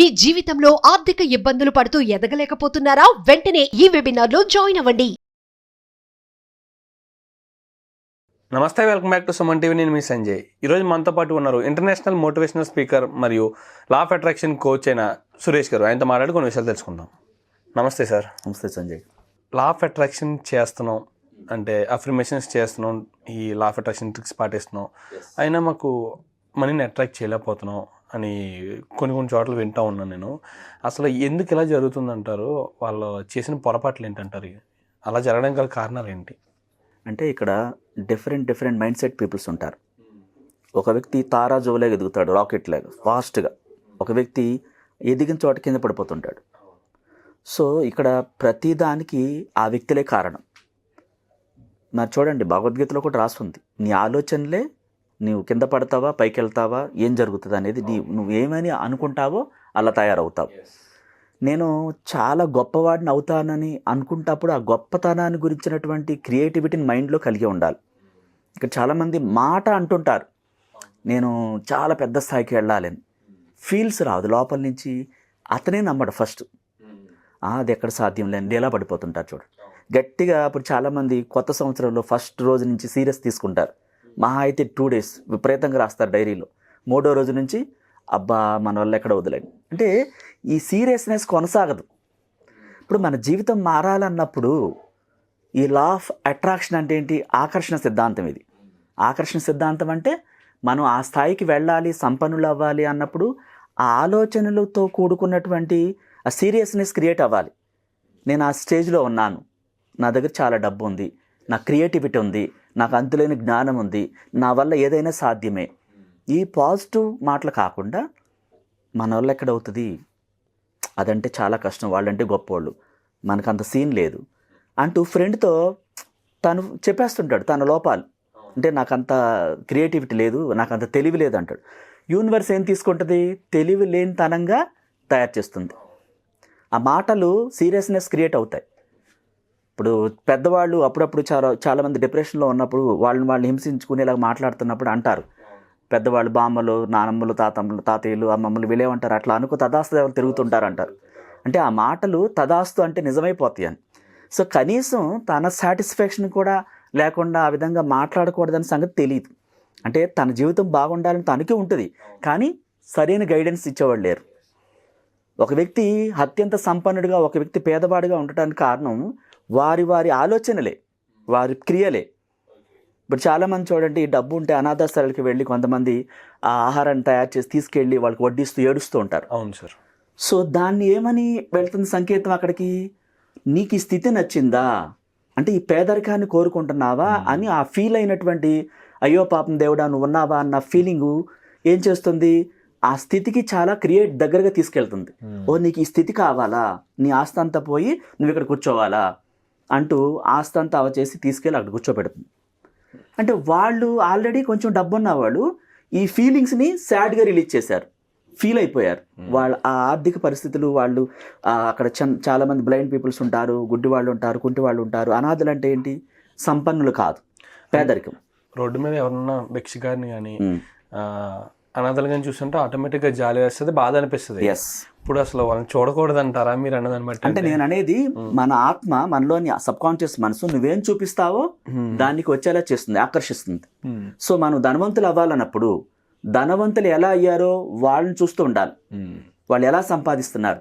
మీ జీవితంలో ఆర్థిక ఇబ్బందులు పడుతూ ఎదగలేకపోతున్నారా? వెంటనే ఈ వెబినార్లో జాయిన్ అవ్వండి. నమస్తే, welcome back to Suman TV. నేను మీ సంజయ్. ఈరోజు మనతో పాటు ఉన్నారు ఇంటర్నేషనల్ మోటివేషనల్ స్పీకర్ మరియు లా ఆఫ్ అట్రాక్షన్ కోచ్ అయిన సురేష్ గారు. ఆయనతో మాట్లాడి కొన్ని విషయాలు తెలుసుకుందాం. నమస్తే సార్. నమస్తే సంజయ్. లా ఆఫ్ అట్రాక్షన్ చేస్తున్నాం అంటే అఫర్మేషన్స్ చేస్తున్నాం, ఈ లా ఆఫ్ అట్రాక్షన్ ట్రిక్స్ పాటిస్తున్నాం, అయినా మాకు మనీని అట్రాక్ట్ చేయలేకపోతున్నాం అని కొన్ని చోట్ల వింటూ ఉన్నాను నేను. అసలు ఎందుకు ఇలా జరుగుతుందంటారు? వాళ్ళు చేసిన పొరపాట్లు ఏంటంటారు? అలా జరగడం గల కారణాలు ఏంటి? అంటే ఇక్కడ డిఫరెంట్ మైండ్ సెట్ పీపుల్స్ ఉంటారు. ఒక వ్యక్తి తారా జోలాగా ఎదుగుతాడు, రాకెట్ లాగా ఫాస్ట్గా. ఒక వ్యక్తి ఎదిగిన చోట కింద పడిపోతుంటాడు. సో ఇక్కడ ప్రతిదానికి ఆ వ్యక్తులే కారణం. మరి చూడండి, భగవద్గీతలో కూడా రాస్తుంది, నీ ఆలోచనలే నువ్వు కింద పడతావా పైకి వెళ్తావా, ఏం జరుగుతుంది అనేది నువ్వేమని అనుకుంటావో అలా తయారవుతావు. నేను చాలా గొప్పవాడిని అవుతానని అనుకుంటప్పుడు ఆ గొప్పతనాన్ని గురించినటువంటి క్రియేటివిటీని మైండ్లో కలిగి ఉండాలి. ఇక్కడ చాలామంది మాట అంటుంటారు, నేను చాలా పెద్ద స్థాయికి వెళ్ళాలని. ఫీల్స్ రాదు లోపల నుంచి. అతనే నమ్మడు ఫస్ట్. అది ఎక్కడ సాధ్యం లేని ఎలా పడిపోతుంటారు చూడండి. గట్టిగా ఇప్పుడు చాలామంది కొత్త సంవత్సరంలో ఫస్ట్ రోజు నుంచి సీరియస్ తీసుకుంటారు. మహా అయితే 2 days విపరీతంగా రాస్తారు డైరీలో. 3వ రోజు నుంచి అబ్బా మన వల్ల ఎక్కడ వదిలేండి అంటే ఈ సీరియస్నెస్ కొనసాగదు. ఇప్పుడు మన జీవితం మారాలన్నప్పుడు ఈ లా ఆఫ్ అట్రాక్షన్ అంటే ఏంటి? ఆకర్షణ సిద్ధాంతం. ఇది ఆకర్షణ సిద్ధాంతం అంటే మనం ఆ స్థాయికి వెళ్ళాలి, సంపన్నులు అవ్వాలి అన్నప్పుడు ఆ ఆలోచనలతో కూడుకున్నటువంటి ఆ సీరియస్నెస్ క్రియేట్ అవ్వాలి. నేను ఆ స్టేజ్లో ఉన్నాను, నా దగ్గర చాలా డబ్బు ఉంది, నా క్రియేటివిటీ ఉంది, నాకు అంతులేని జ్ఞానం ఉంది, నా వల్ల ఏదైనా సాధ్యమే. ఈ పాజిటివ్ మాటలు కాకుండా మన వల్ల ఎక్కడ అవుతుంది, అదంటే చాలా కష్టం, వాళ్ళంటే గొప్పవాళ్ళు, మనకు అంత సీన్ లేదు అంటూ ఫ్రెండ్తో తను చెప్పేస్తుంటాడు తన లోపాలు. అంటే నాకు అంత క్రియేటివిటీ లేదు, నాకు అంత తెలివి లేదు అంటాడు. యూనివర్స్ ఏం తీసుకుంటుంది? తెలివి లేనితనంగా తయారు చేస్తుంది. ఆ మాటలు సీరియస్నెస్ క్రియేట్ అవుతాయి. ఇప్పుడు పెద్దవాళ్ళు అప్పుడప్పుడు చాలామంది డిప్రెషన్లో ఉన్నప్పుడు వాళ్ళని హింసించుకునేలాగా మాట్లాడుతున్నప్పుడు అంటారు, పెద్దవాళ్ళు బామ్మలు, నానమ్మలు, తాతయ్యలు, అమ్మమ్మలు వీళ్ళేమంటారు, అట్లా అనుకో తదాస్తు ఎవరు తిరుగుతుంటారు అంటారు. అంటే ఆ మాటలు తదాస్తు అంటే నిజమైపోతాయి అని. సో కనీసం తన సాటిస్ఫాక్షన్ కూడా లేకుండా ఆ విధంగా మాట్లాడకూడదని సంగతి తెలియదు. అంటే తన జీవితం బాగుండాలని తనకి ఉంటుంది, కానీ సరైన గైడెన్స్ ఇచ్చేవాళ్ళు లేరు. ఒక వ్యక్తి అత్యంత సంపన్నుడిగా, ఒక వ్యక్తి పేదవాడిగా ఉండటానికి కారణం వారి ఆలోచనలే, వారి క్రియలే. ఇప్పుడు చాలామంది చూడండి, డబ్బు ఉంటే అనాథాశ్రమాలకు వెళ్ళి కొంతమంది ఆ ఆహారాన్ని తయారు చేసి తీసుకెళ్ళి వాళ్ళకి వడ్డిస్తూ ఏడుస్తూ ఉంటారు. అవును సార్. సో దాన్ని ఏమని వెళ్తుంది సంకేతం అక్కడికి? నీకు ఈ స్థితి నచ్చిందా అంటే ఈ పేదరికాన్ని కోరుకుంటున్నావా అని ఆ ఫీల్ అయినటువంటి అయ్యో పాపం దేవుడా నువ్వు ఉన్నావా అన్న ఫీలింగు ఏం చేస్తుంది? ఆ స్థితికి చాలా దగ్గరగా తీసుకెళ్తుంది. ఓ నీకు ఈ స్థితి కావాలా, నీ ఆస్తి అంతా పోయి నువ్వు ఇక్కడ కూర్చోవాలా అంటూ ఆస్తి అంతా చేసి తీసుకెళ్ళి అక్కడ కూర్చోబెడుతుంది. అంటే వాళ్ళు ఆల్రెడీ కొంచెం డబ్బు ఉన్నవాళ్ళు ఈ ఫీలింగ్స్ని సాడ్గా రిలీజ్ చేశారు, ఫీల్ అయిపోయారు. వాళ్ళ ఆ ఆర్థిక పరిస్థితులు, వాళ్ళు అక్కడ చాలామంది బ్లైండ్ పీపుల్స్ ఉంటారు, గుడ్డి వాళ్ళు ఉంటారు, కుంటి వాళ్ళు ఉంటారు. అనాథులు అంటే ఏంటి? సంపన్నులు కాదు, పేదరికం. రోడ్డు మీద ఎవరన్నా భిక్షగారిని కానీ అనాథలు కానీ చూస్తుంటే ఆటోమేటిక్గా జాలి వేస్తుంది, బాధ అనిపిస్తుంది. ఇప్పుడు అసలు వాళ్ళని చూడకూడదు అంటారా మీరు అన్నదాన్ని బట్టి? అంటే నేను అనేది మన ఆత్మ, మనలోని సబ్ కాన్షియస్ మనసు నువ్వేం చూపిస్తావో దానికి వచ్చేలా చేస్తుంది, ఆకర్షిస్తుంది. సో మనం ధనవంతులు అవ్వాలన్నప్పుడు ధనవంతులు ఎలా అయ్యారో వాళ్ళని చూస్తూ ఉండాలి. వాళ్ళు ఎలా సంపాదిస్తున్నారు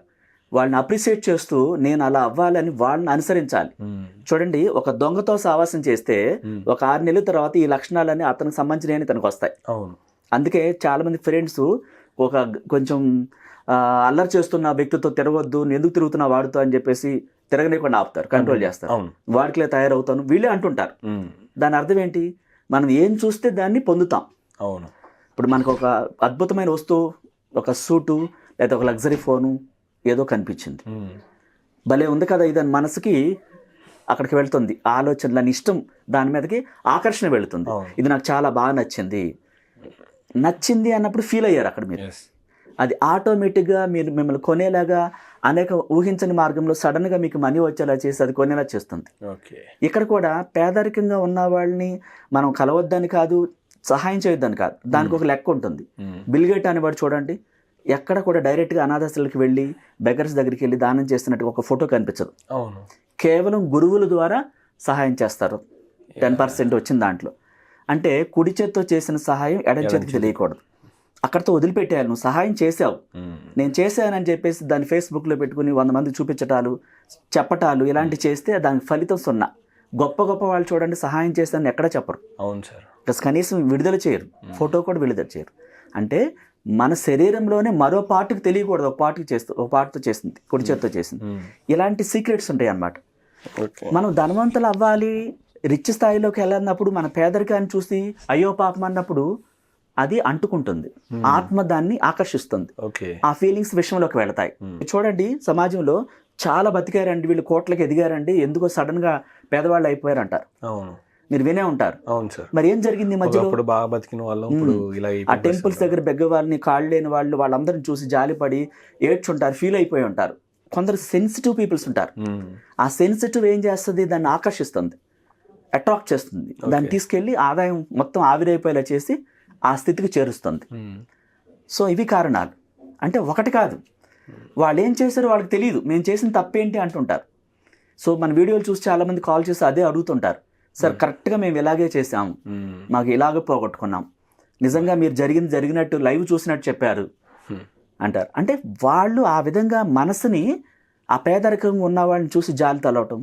వాళ్ళని అప్రిషియేట్ చేస్తూ నేను అలా అవ్వాలని వాళ్ళని అనుసరించాలి. చూడండి, ఒక దొంగతో సావాసం చేస్తే ఒక 6 నెలల తర్వాత ఈ లక్షణాలన్నీ అతనికి సంబంధించినవి తనకు వస్తాయి. అవును. అందుకే చాలామంది ఫ్రెండ్స్ ఒక కొంచెం అల్లరి చేస్తున్న వ్యక్తితో తిరగొద్దు, ఎందుకు తిరుగుతున్నా వాడుతో అని చెప్పేసి తిరగనీయకుండా ఆపుతారు, కంట్రోల్ చేస్తారు. వాడికిలే తయారవుతాను వీళ్ళే అంటుంటారు. దాని అర్థం ఏంటి? మనం ఏం చూస్తే దాన్ని పొందుతాం. అవును. ఇప్పుడు మనకు ఒక అద్భుతమైన వస్తువు, ఒక సూటు లేదా ఒక లగ్జరీ ఫోను ఏదో కనిపించింది, భలే ఉంది కదా ఇది అని మనసుకి అక్కడికి వెళ్తుంది. ఆలోచనలని ఇష్టం దాని మీదకి ఆకర్షణ వెళుతుంది. ఇది నాకు చాలా బాగా నచ్చింది అన్నప్పుడు ఫీల్ అయ్యారు అక్కడ మీరు. అది ఆటోమేటిక్గా మిమ్మల్ని కొనేలాగా అనేక ఊహించని మార్గంలో సడన్గా మీకు మనీ వచ్చేలా చేసి అది కొనేలా చేస్తుంది. ఇక్కడ కూడా పేదరికంగా ఉన్న వాళ్ళని మనం కలవద్దని కాదు, సహాయం చేయొద్దని కాదు, దానికి ఒక లెక్క ఉంటుంది. బిల్ గేట్ అనేవాడు చూడండి, ఎక్కడ కూడా డైరెక్ట్గా అనాథాశ్రమాలకు వెళ్ళి బెగర్స్ దగ్గరికి వెళ్ళి దానం చేస్తున్నట్టు ఒక ఫోటో కనిపించదు. అవును. కేవలం గురువుల ద్వారా సహాయం చేస్తారు. 10% వచ్చిన దాంట్లో అంటే కుడి చేత్తో చేసిన సహాయం ఎడం చేతికి తెలియకూడదు. అక్కడితో వదిలిపెట్టేయాలి. నువ్వు సహాయం చేసావు, నేను చేశానని చెప్పేసి దాన్ని ఫేస్బుక్లో పెట్టుకుని 100 మంది చూపించటాలు చెప్పటాలు ఇలాంటివి చేస్తే దానికి ఫలితం సున్నా. గొప్ప గొప్ప వాళ్ళు చూడండి సహాయం చేస్తానని ఎక్కడ చెప్పరు. అవును సార్. కనీసం విడుదల చేయరు, ఫోటో కూడా విడుదల చేయరు. అంటే మన శరీరంలోనే మరో పార్ట్కి తెలియకూడదు, ఒక పార్ట్తో చేసింది, కుడి చేత్తో చేసింది. ఇలాంటి సీక్రెట్స్ ఉంటాయి అన్నమాట. మనం ధనవంతులు అవ్వాలి, రిచ్ స్థాయిలోకి వెళ్ళినప్పుడు మన పేదరికాన్ని చూసి అయ్యో పాపం అన్నప్పుడు అది అంటుకుంటుంది, ఆత్మ దాన్ని ఆకర్షిస్తుంది, ఆ ఫీలింగ్స్ విషయంలోకి వెళతాయి. చూడండి సమాజంలో చాలా బతికారండి వీళ్ళు, కోట్లకి ఎదిగారండి, ఎందుకో సడన్ గా పేదవాళ్ళు అయిపోయారు అంటారు. అవును, మీరు వినే ఉంటారు. అవును సార్. మరి ఏం జరిగింది మధ్యలో? బాగా బతికిన వాళ్ళు ఇప్పుడు ఇలా ఆ టెంపుల్స్ దగ్గర బెగ్గ వాళ్ళని, కాళ్ళు లేని వాళ్ళు, వాళ్ళందరిని చూసి జాలిపడి ఏడ్చుంటారు, ఫీల్ అయిపోయి ఉంటారు. కొందరు సెన్సిటివ్ పీపుల్స్ ఉంటారు. ఆ సెన్సిటివ్ ఏం చేస్తుంది, దాన్ని ఆకర్షిస్తుంది, అట్రాక్ట్ చేస్తుంది, దాన్ని తీసుకెళ్ళి ఆదాయం మొత్తం ఆవిరైపోయేలా చేసి ఆ స్థితికి చేరుస్తుంది. సో ఇవి కారణాలు. అంటే ఒకటి కాదు, వాళ్ళు ఏం చేశారో వాళ్ళకి తెలియదు, మేము చేసిన తప్పేంటి అంటుంటారు. సో మన వీడియోలు చూసి చాలామంది కాల్ చేసి అదే అడుగుతుంటారు, సార్ కరెక్ట్గా మేము ఇలాగే చేసాము, మాకు ఇలాగే పోగొట్టుకున్నాం, నిజంగా మీరు జరిగినట్టు లైవ్ చూసినట్టు చెప్పారు అంటారు. అంటే వాళ్ళు ఆ విధంగా మనసుని ఆ పేదరికంగా ఉన్న వాళ్ళని చూసి జాలి తలవటం,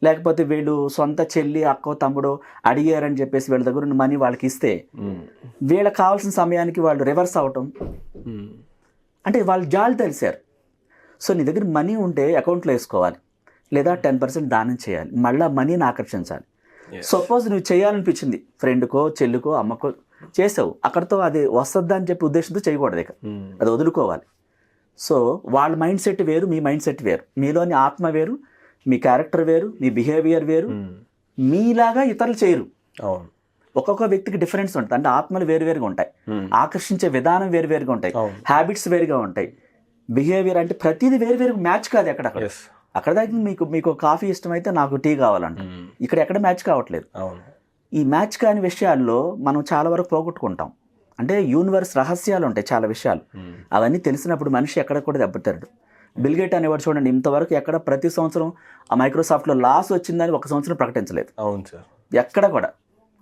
లేకపోతే వీళ్ళు సొంత చెల్లి అక్కో తమ్ముడో అడిగారని చెప్పేసి వీళ్ళ దగ్గర ఉన్న మనీ వాళ్ళకి ఇస్తే వీళ్ళకి కావాల్సిన సమయానికి వాళ్ళు రివర్స్ అవటం, అంటే వాళ్ళు జాలి తెలిసారు. సో నీ దగ్గర మనీ ఉంటే అకౌంట్లో వేసుకోవాలి, లేదా 10% దానం చేయాలి, మళ్ళీ మనీని ఆకర్షించాలి. సపోజ్ నువ్వు చేయాలనిపించింది, ఫ్రెండ్కో చెల్లికో అమ్మకో చేసావు, అక్కడితో అది వస్తుందా అని చెప్పి ఉద్దేశంతో చేయకూడదు, ఇక అది వదులుకోవాలి. సో వాళ్ళ మైండ్ సెట్ వేరు, మీ మైండ్ సెట్ వేరు, మీలోని ఆత్మ వేరు, మీ క్యారెక్టర్ వేరు, మీ బిహేవియర్ వేరు, మీలాగా ఇతరులు చేయరు. ఒక్కొక్క వ్యక్తికి డిఫరెన్స్ ఉంటుంది. అంటే ఆత్మలు వేరువేరుగా ఉంటాయి, ఆకర్షించే విధానం వేరువేరుగా ఉంటాయి, హ్యాబిట్స్ వేరుగా ఉంటాయి, బిహేవియర్ అంటే ప్రతిదీ వేరువేరుగా మ్యాచ్ కాదు. అక్కడ దాకా మీకు కాఫీ ఇష్టమైతే నాకు టీ కావాలంట, ఇక్కడ ఎక్కడ మ్యాచ్ కావట్లేదు. ఈ మ్యాచ్ కాని విషయాల్లో మనం చాలా వరకు పోగొట్టుకుంటాం. అంటే యూనివర్స్ రహస్యాలు ఉంటాయి చాలా విషయాలు, అవన్నీ తెలిసినప్పుడు మనిషి ఎక్కడ కూడా దెబ్బతాడు. బిల్ గేట్ అనేవాడు చూడండి, ఇంతవరకు ఎక్కడ ప్రతి సంవత్సరం ఆ మైక్రోసాఫ్ట్లో లాస్ వచ్చిందని ఒక సంవత్సరం ప్రకటించలేదు. అవును సార్. ఎక్కడ కూడా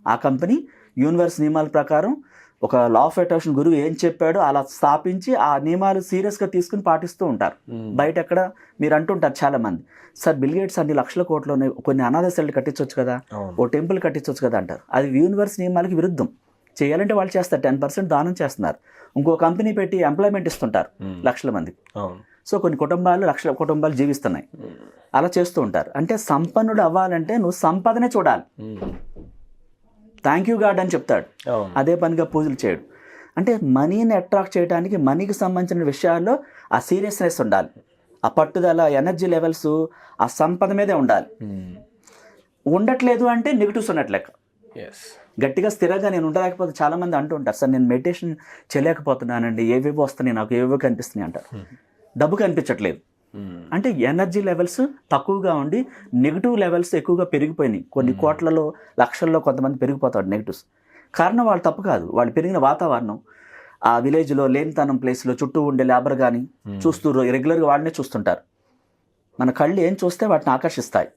ఆ కంపెనీ యూనివర్స్ నియమాల ప్రకారం ఒక లా ఆఫ్ అట్రాక్షన్ గురువు ఏం చెప్పాడో అలా స్థాపించి ఆ నియమాలు సీరియస్గా తీసుకుని పాటిస్తూ ఉంటారు. బయట ఎక్కడ మీరు అంటుంటారు చాలా మంది, సార్ బిల్ గేట్స్ అన్ని లక్షల కోట్లోనే కొన్ని అనాథాశ్రమాలు కట్టించవచ్చు కదా, ఓ టెంపుల్ కట్టించవచ్చు కదా అంటారు. అది యూనివర్స్ నియమాలకి విరుద్ధం. చేయాలంటే వాళ్ళు చేస్తారు, 10% దానం చేస్తున్నారు, ఇంకో కంపెనీ పెట్టి ఎంప్లాయ్మెంట్ ఇస్తుంటారు లక్షల మందికి. సో కొన్ని లక్షల కుటుంబాలు జీవిస్తున్నాయి, అలా చేస్తూ ఉంటారు. అంటే సంపన్నుడు అవ్వాలంటే నువ్వు సంపదనే చూడాలి, థ్యాంక్ యూ గాడ్ అని చెప్తాడు, అదే పనిగా పూజలు చేయడు. అంటే మనీని అట్రాక్ట్ చేయడానికి మనీకి సంబంధించిన విషయాల్లో ఆ సీరియస్నెస్ ఉండాలి, ఆ పట్టుదల, ఎనర్జీ లెవెల్స్ ఆ సంపద మీదే ఉండాలి. ఉండట్లేదు అంటే నెగిటివ్స్ ఉన్నట్లు లెక్క. గట్టిగా స్థిరంగా నేను ఉండలేకపోతే చాలా మంది అంటూ ఉంటారు, సార్ నేను మెడిటేషన్ చేయలేకపోతున్నానండి, ఏవేవో వస్తున్నాయి నాకు, ఏవేవో కనిపిస్తున్నాయి అంటారు. డబ్బు కనిపించట్లేదు అంటే ఎనర్జీ లెవెల్స్ తక్కువగా ఉండి నెగిటివ్ లెవెల్స్ ఎక్కువగా పెరిగిపోయినాయి. కొన్ని కోట్లలో లక్షల్లో కొంతమంది పెరిగిపోతాడు నెగిటివ్స్. కారణం వాళ్ళు తప్పు కాదు, వాళ్ళు పెరిగిన వాతావరణం, ఆ విలేజ్లో లేనితనం ప్లేస్లో చుట్టూ ఉండే లేబర్ కానీ చూస్తూ రెగ్యులర్గా వాళ్ళనే చూస్తుంటారు. మన కళ్ళు ఏం చూస్తే వాటిని ఆకర్షిస్తాయి.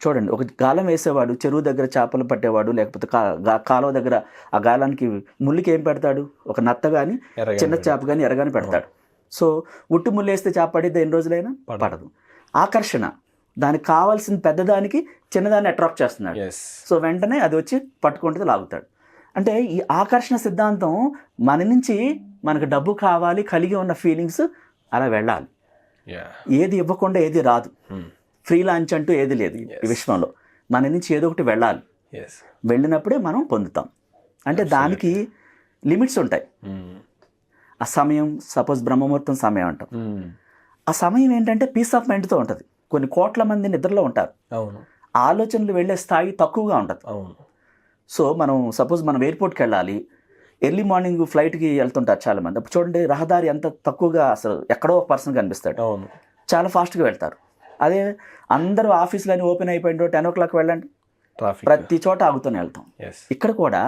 చూడండి, ఒక గాలం వేసేవాడు చెరువు దగ్గర చేపలు పట్టేవాడు, లేకపోతే కాలువ దగ్గర ఆ గాలానికి ముళ్ళుకి ఏం పెడతాడు, ఒక నత్త కానీ చిన్న చేప కానీ ఎరగాని పెడతాడు. సో ఉట్టు ముళ్ళు వేస్తే చేప పడిద్దా ఎన్ని రోజులైనా? పడదు. ఆకర్షణ, దానికి కావాల్సిన పెద్దదానికి చిన్నదాన్ని అట్రాక్ట్ చేస్తున్నాడు. సో వెంటనే అది వచ్చి పట్టుకుంటే లాగుతాడు. అంటే ఈ ఆకర్షణ సిద్ధాంతం మన నుంచి మనకు డబ్బు కావాలి కలిగి ఉన్న ఫీలింగ్స్ అలా వెళ్ళాలి. ఏది ఇవ్వకుండా ఏది రాదు, ఫ్రీ లాంచ్ అంటూ ఏది లేదు ఈ విశ్వంలో. మన నుంచి ఏదో ఒకటి వెళ్ళాలి, వెళ్ళినప్పుడే మనం పొందుతాం. అంటే దానికి లిమిట్స్ ఉంటాయి. ఆ సమయం, సపోజ్ బ్రహ్మముహూర్తం సమయం అంటాం, ఆ సమయం ఏంటంటే పీస్ ఆఫ్ మైండ్తో ఉంటుంది. కొన్ని కోట్ల మంది నిద్రలో ఉంటారు, ఆలోచనలు వెళ్ళే స్థాయి తక్కువగా ఉంటుంది. సో మనం సపోజ్ మనం ఎయిర్పోర్ట్కి వెళ్ళాలి, ఎర్లీ మార్నింగ్ ఫ్లైట్కి వెళ్తుంటారు చాలామంది. అప్పుడు చూడండి రహదారి ఎంత తక్కువగా, అసలు ఎక్కడో ఒక పర్సన్ కనిపిస్తాడు, చాలా ఫాస్ట్గా వెళ్తారు. అదే అందరూ ఆఫీసులన్నీ ఓపెన్ అయిపోయిందో 10 o'clock వెళ్ళండి, ప్రతి చోట ఆగుతూనే వెళ్తాం. ఇక్కడ కూడా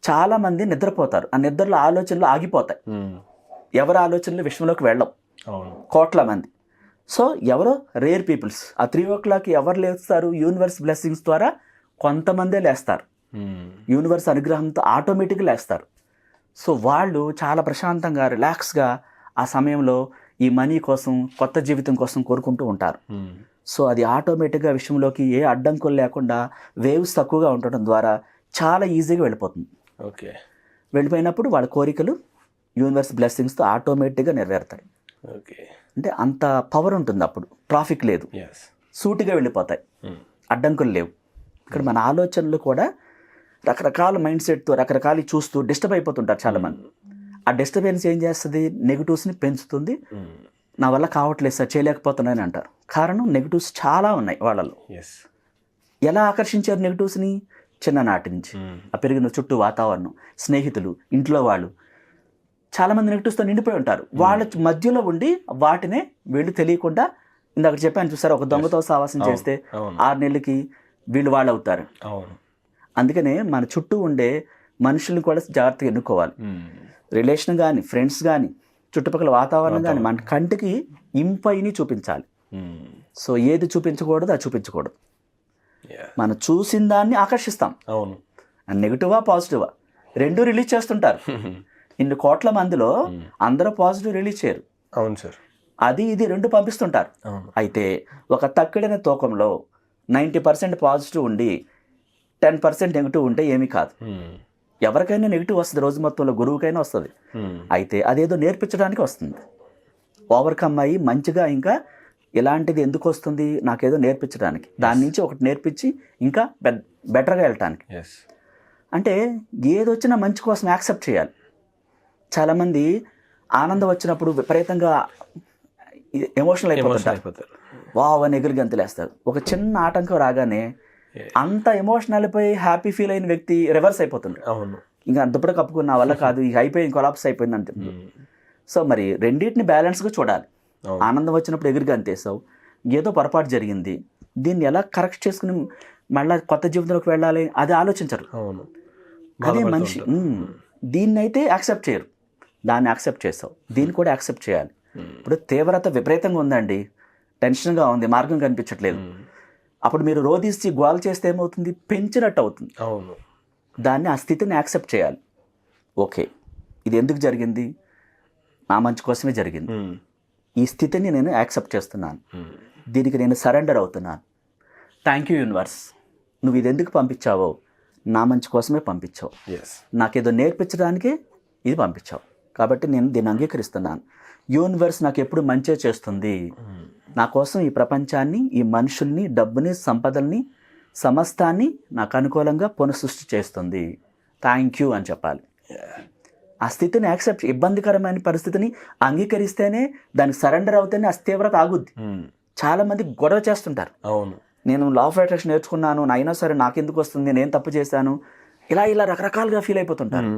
చాలా మంది నిద్రపోతారు, ఆ నిద్రలో ఆలోచనలు ఆగిపోతాయి. ఎవరి ఆలోచనలు విశ్వంలోకి వెళ్ళం, అవును. కోట్ల మంది. సో ఎవరో రేర్ పీపుల్స్ ఆ 3 ఎవరు లేస్తారు? యూనివర్స్ బ్లెస్సింగ్స్ ద్వారా కొంతమందే లేస్తారు, యూనివర్స్ అనుగ్రహంతో ఆటోమేటిక్గా లేస్తారు. సో వాళ్ళు చాలా ప్రశాంతంగా రిలాక్స్గా ఆ సమయంలో ఈ మనీ కోసం, కొత్త జీవితం కోసం కోరుకుంటూ ఉంటారు. సో అది ఆటోమేటిక్గా విషయంలోకి ఏ అడ్డంకులు లేకుండా వేవ్స్ తక్కువగా ఉండటం ద్వారా చాలా ఈజీగా వెళ్ళిపోతుంది. ఓకే. వెళ్ళిపోయినప్పుడు వాళ్ళ కోరికలు యూనివర్స్ బ్లెస్సింగ్స్తో ఆటోమేటిక్గా నెరవేరుతాయి. ఓకే. అంటే అంత పవర్ ఉంటుంది, అప్పుడు ట్రాఫిక్ లేదు, సూటిగా వెళ్ళిపోతాయి, అడ్డంకులు లేవు. ఇక్కడ మన ఆలోచనలు కూడా రకరకాల మైండ్ సెట్తో రకరకాలు చూస్తూ డిస్టర్బ్ అయిపోతుంటారు చాలామంది. ఆ డిస్టర్బెన్స్ ఏం చేస్తుంది? నెగిటివ్స్ని పెంచుతుంది. నా వల్ల కావట్లేదు సార్, చేయలేకపోతున్నానని అంటారు. కారణం నెగిటివ్స్ చాలా ఉన్నాయి వాళ్ళలో. ఎలా ఆకర్షించారు నెగిటివ్స్ని? చిన్ననాటి నుంచి ఆ పెరిగిన చుట్టూ వాతావరణం, స్నేహితులు, ఇంట్లో వాళ్ళు చాలామంది నెగిటివ్స్తో నిండిపోయి ఉంటారు. వాళ్ళ మధ్యలో ఉండి వాటినే వీళ్ళు తెలియకుండా, ఇందాక చెప్పాను చూసారు, ఒక దొంగతో సావాసం చేస్తే 6 నెలలకి వీళ్ళు వాళ్ళు అవుతారు. అందుకనే మన చుట్టూ ఉండే మనుషుల్ని కూడా జాగ్రత్తగా ఎన్నుకోవాలి. రిలేషన్ కానీ, ఫ్రెండ్స్ కానీ, చుట్టుపక్కల వాతావరణం కానీ మన కంటికి ఇంపైని చూపించాలి. సో ఏది చూపించకూడదు అది చూపించకూడదు. మనం చూసిన దాన్ని ఆకర్షిస్తాం. అవును. నెగిటివా పాజిటివా రెండు రిలీజ్ చేస్తుంటారు. ఇన్ని కోట్ల మందిలో అందరూ పాజిటివ్ రిలీజ్ చేయరు. అవును సార్. అది ఇది రెండు పంపిస్తుంటారు. అయితే ఒక తక్కిడిన తూకంలో 90% పాజిటివ్ ఉండి 10% నెగిటివ్ ఉంటే ఏమీ కాదు. ఎవరికైనా నెగిటివ్ వస్తుంది, రోజు మొత్తంలో గురువుకైనా వస్తుంది. అయితే అదేదో నేర్పించడానికి వస్తుంది. ఓవర్కమ్ అయ్యి మంచిగా ఇంకా ఇలాంటిది ఎందుకు వస్తుంది నాకేదో నేర్పించడానికి, దాని నుంచి ఒకటి నేర్పించి ఇంకా బెటర్గా వెళ్ళటానికి. అంటే ఏదొచ్చినా మంచి కోసం యాక్సెప్ట్ చేయాలి. చాలామంది ఆనందం వచ్చినప్పుడు విపరీతంగా ఎమోషనల్ అయిపోతారు, వావ్ అని ఎగురు గంతులేస్తారు. ఒక చిన్న ఆటంకం రాగానే అంత ఎమోషనల్ అయిపోయి హ్యాపీ ఫీల్ అయిన వ్యక్తి రివర్స్ అయిపోతుంది. ఇంకా అంతప్పుడు కప్పుకున్న వల్ల కాదు, ఇక అయిపోయింది, కొలాప్స్ అయిపోయింది అంటే. సో మరి రెండింటిని బ్యాలెన్స్గా చూడాలి. ఆనందం వచ్చినప్పుడు ఎగురుగా అంతేసావు, ఏదో పొరపాటు జరిగింది, దీన్ని ఎలా కరెక్ట్ చేసుకుని మళ్ళీ కొత్త జీవితంలోకి వెళ్ళాలి అది ఆలోచించరు. అదే మనిషి దీన్ని అయితే యాక్సెప్ట్ చేయరు, దాన్ని యాక్సెప్ట్ చేస్తావు, దీన్ని కూడా యాక్సెప్ట్ చేయాలి. ఇప్పుడు తీవ్రత విపరీతంగా ఉందండి, టెన్షన్గా ఉంది, మార్గం కనిపించట్లేదు, అప్పుడు మీరు రోధించి గోల్ చేస్తే ఏమవుతుంది? పెంచినట్టు అవుతుంది. దాన్ని ఆ స్థితిని యాక్సెప్ట్ చేయాలి. ఓకే, ఇది ఎందుకు జరిగింది? నా మంచి కోసమే జరిగింది. ఈ స్థితిని నేను యాక్సెప్ట్ చేస్తున్నాను, దీనికి నేను సరెండర్ అవుతున్నాను. థ్యాంక్ యూ యూనివర్స్, నువ్వు ఇది ఎందుకు పంపించావో నా మంచి కోసమే పంపించావు, నాకేదో నేర్పించడానికే ఇది పంపించావు, కాబట్టి నేను దీన్ని అంగీకరిస్తున్నాను. యూనివర్స్ నాకు ఎప్పుడు మంచే చేస్తుంది, నా కోసం ఈ ప్రపంచాన్ని, ఈ మనుషుల్ని, డబ్బుని, సంపదల్ని, సమస్తాన్ని నాకు అనుకూలంగా పునఃసృష్టి చేస్తుంది, థ్యాంక్ యూ అని చెప్పాలి. ఆ స్థితిని యాక్సెప్ట్, ఇబ్బందికరమైన పరిస్థితిని అంగీకరిస్తేనే, దానికి సరెండర్ అవుతేనే ఆ తీవ్రత ఆగుద్ది. చాలామంది గొడవ చేస్తుంటారు, నేను లా ఆఫ్ అట్రాక్షన్ నేర్చుకున్నాను, అయినా సరే నాకెందుకు వస్తుంది, నేను తప్పు చేశాను, ఇలా రకరకాలుగా ఫీల్ అయిపోతుంటారు.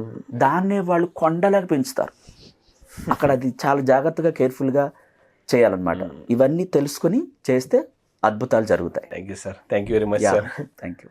దాన్నే వాళ్ళు కొండలాగా పెంచుతారు. అక్కడ అది చాలా జాగ్రత్తగా, కేర్ఫుల్గా చేయాలన్నమాట. ఇవన్నీ తెలుసుకుని చేస్తే అద్భుతాలు జరుగుతాయి. Thank you sir. Thank you very much sir. Thank you.